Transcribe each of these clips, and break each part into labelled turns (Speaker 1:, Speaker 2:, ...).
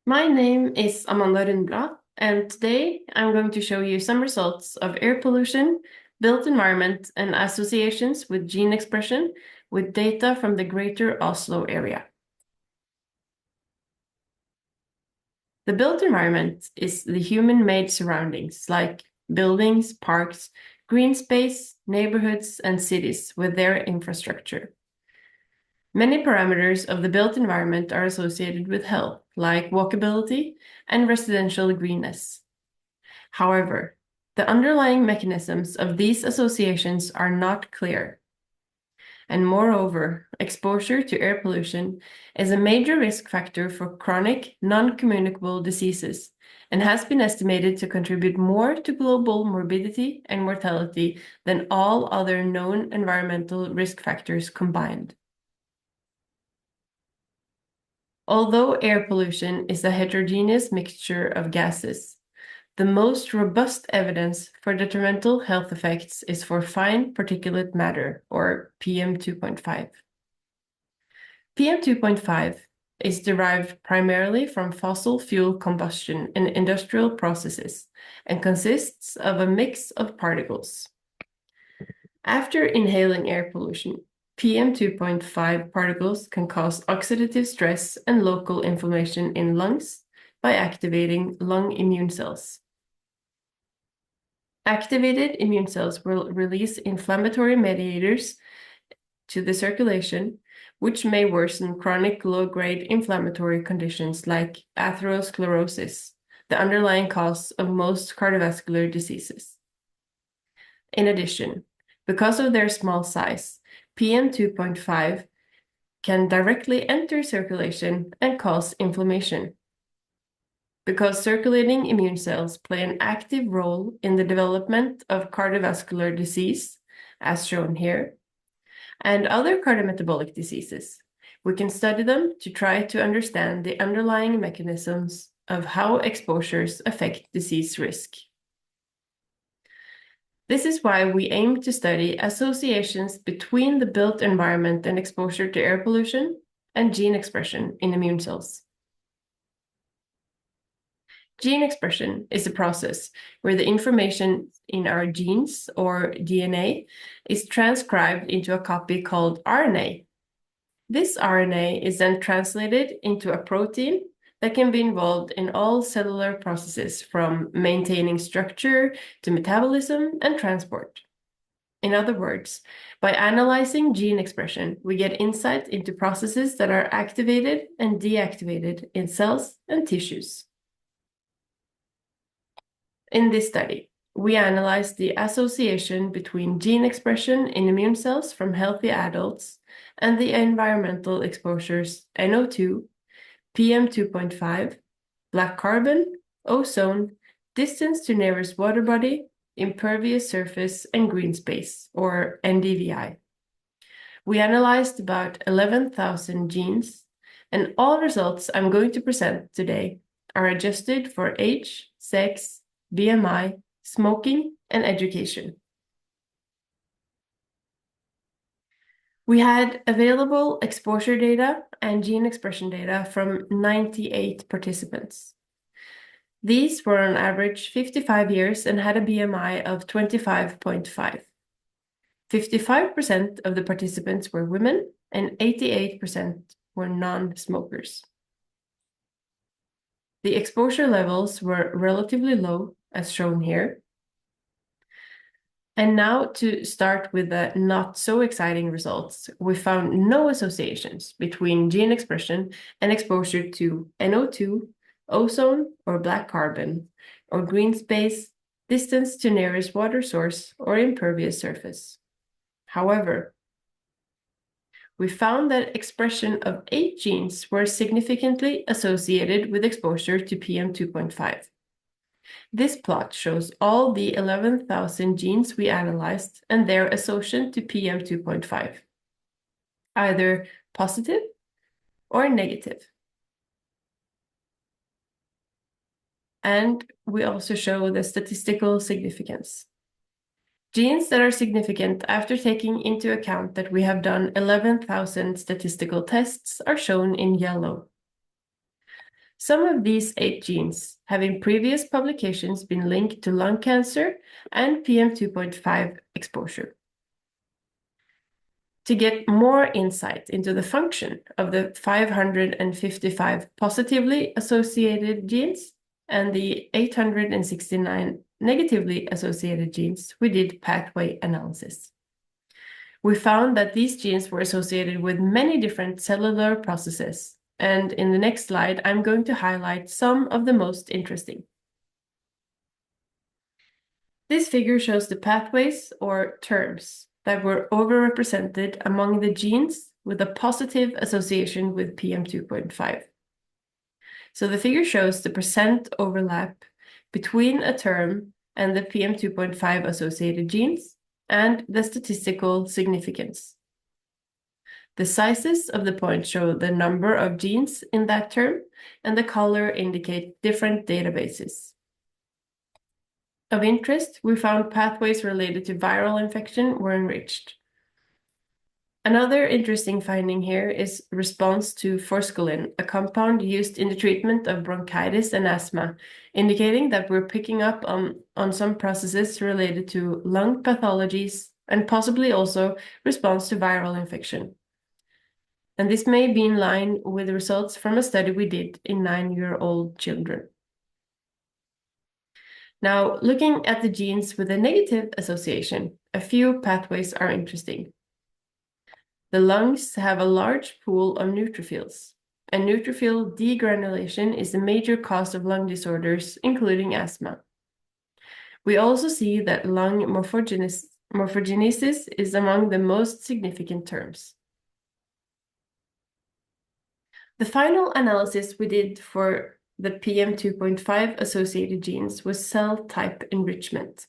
Speaker 1: My name is Amanda Rundblad, and today I'm going to show you some results of air pollution, built environment, and associations with gene expression with data from the greater Oslo area. The built environment is the human-made surroundings like buildings, parks, green space, neighborhoods, and cities with their infrastructure. Many parameters of the built environment are associated with health, like walkability and residential greenness. However, the underlying mechanisms of these associations are not clear. And moreover, exposure to air pollution is a major risk factor for chronic, non-communicable diseases and has been estimated to contribute more to global morbidity and mortality than all other known environmental risk factors combined. Although air pollution is a heterogeneous mixture of gases, the most robust evidence for detrimental health effects is for fine particulate matter, or PM2.5. PM2.5 is derived primarily from fossil fuel combustion in industrial processes and consists of a mix of particles. After inhaling air pollution, PM2.5 particles can cause oxidative stress and local inflammation in lungs by activating lung immune cells. Activated immune cells will release inflammatory mediators to the circulation, which may worsen chronic low-grade inflammatory conditions like atherosclerosis, the underlying cause of most cardiovascular diseases. In addition, because of their small size, PM2.5 can directly enter circulation and cause inflammation. Because circulating immune cells play an active role in the development of cardiovascular disease, as shown here, and other cardiometabolic diseases, we can study them to try to understand the underlying mechanisms of how exposures affect disease risk. This is why we aim to study associations between the built environment and exposure to air pollution and gene expression in immune cells. Gene expression is a process where the information in our genes, or DNA, is transcribed into a copy called RNA. This RNA is then translated into a protein that can be involved in all cellular processes from maintaining structure to metabolism and transport. In other words, by analyzing gene expression, we get insight into processes that are activated and deactivated in cells and tissues. In this study, we analyzed the association between gene expression in immune cells from healthy adults and the environmental exposures NO2, PM2.5, black carbon, ozone, distance to nearest water body, impervious surface, and green space, or NDVI. We analyzed about 11,000 genes, and all results I'm going to present today are adjusted for age, sex, BMI, smoking, and education. We had available exposure data and gene expression data from 98 participants. These were on average 55 years and had a BMI of 25.5. 55% of the participants were women and 88% were non-smokers. The exposure levels were relatively low, as shown here. And now to start with the not so exciting results, we found no associations between gene expression and exposure to NO2, ozone or black carbon, or green space, distance to nearest water source, or impervious surface. However, we found that expression of 8 genes were significantly associated with exposure to PM2.5. This plot shows all the 11,000 genes we analyzed and their association to PM2.5, either positive or negative. And we also show the statistical significance. Genes that are significant after taking into account that we have done 11,000 statistical tests are shown in yellow. Some of these 8 genes have in previous publications been linked to lung cancer and PM2.5 exposure. To get more insight into the function of the 555 positively associated genes and the 869 negatively associated genes, we did pathway analysis. We found that these genes were associated with many different cellular processes, and in the next slide, I'm going to highlight some of the most interesting. This figure shows the pathways or terms that were overrepresented among the genes with a positive association with PM2.5. So the figure shows the percent overlap between a term and the PM2.5 associated genes and the statistical significance. The sizes of the points show the number of genes in that term, and the color indicate different databases. Of interest, we found pathways related to viral infection were enriched. Another interesting finding here is response to forskolin, a compound used in the treatment of bronchitis and asthma, indicating that we're picking up on some processes related to lung pathologies and possibly also response to viral infection. And this may be in line with the results from a study we did in 9-year-old children. Now, looking at the genes with a negative association, a few pathways are interesting. The lungs have a large pool of neutrophils, and neutrophil degranulation is a major cause of lung disorders, including asthma. We also see that lung morphogenesis is among the most significant terms. The final analysis we did for the PM2.5 associated genes was cell type enrichment.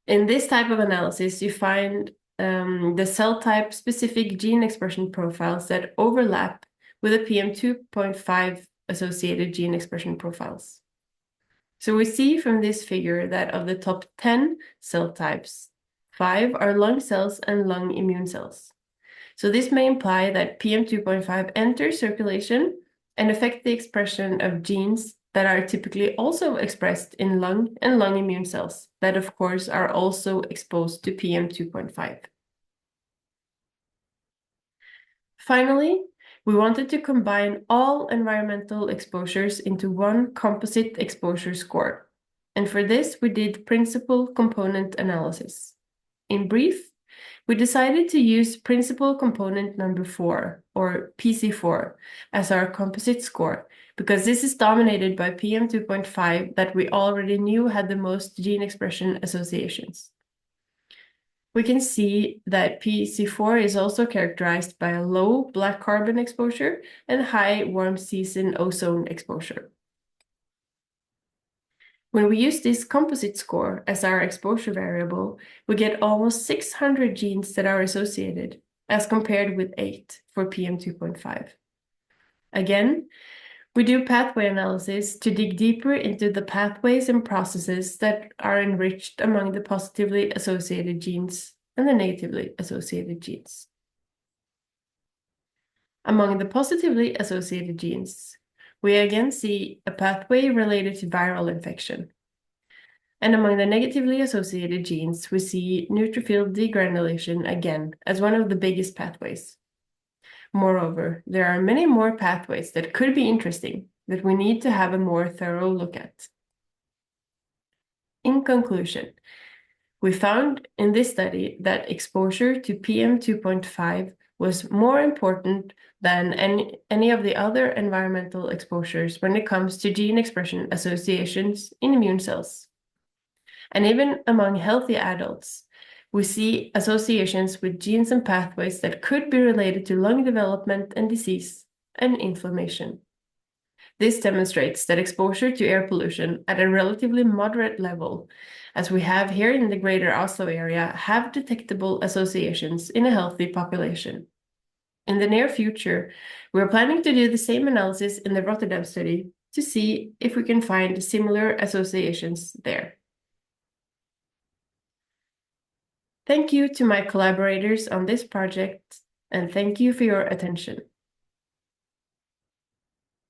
Speaker 1: In this type of analysis, you find the cell type specific gene expression profiles that overlap with the PM2.5 associated gene expression profiles. So we see from this figure that of the top 10 cell types, 5 are lung cells and lung immune cells. So this may imply that PM2.5 enters circulation and affect the expression of genes that are typically also expressed in lung and lung immune cells that, of course, are also exposed to PM2.5. Finally, we wanted to combine all environmental exposures into one composite exposure score. And for this, we did principal component analysis. In brief, we decided to use principal component number 4, or PC4, as our composite score, because this is dominated by PM2.5 that we already knew had the most gene expression associations. We can see that PC4 is also characterized by a low black carbon exposure and high warm season ozone exposure. When we use this composite score as our exposure variable, we get almost 600 genes that are associated, as compared with 8 for PM2.5. Again, we do pathway analysis to dig deeper into the pathways and processes that are enriched among the positively associated genes and the negatively associated genes. Among the positively associated genes, we again see a pathway related to viral infection. And among the negatively associated genes, we see neutrophil degranulation again as one of the biggest pathways. Moreover, there are many more pathways that could be interesting that we need to have a more thorough look at. In conclusion, we found in this study that exposure to PM2.5 was more important than any of the other environmental exposures when it comes to gene expression associations in immune cells. And even among healthy adults, we see associations with genes and pathways that could be related to lung development and disease and inflammation. This demonstrates that exposure to air pollution at a relatively moderate level, as we have here in the greater Oslo area, have detectable associations in a healthy population. In the near future, we are planning to do the same analysis in the Rotterdam study to see if we can find similar associations there. Thank you to my collaborators on this project, and thank you for your attention.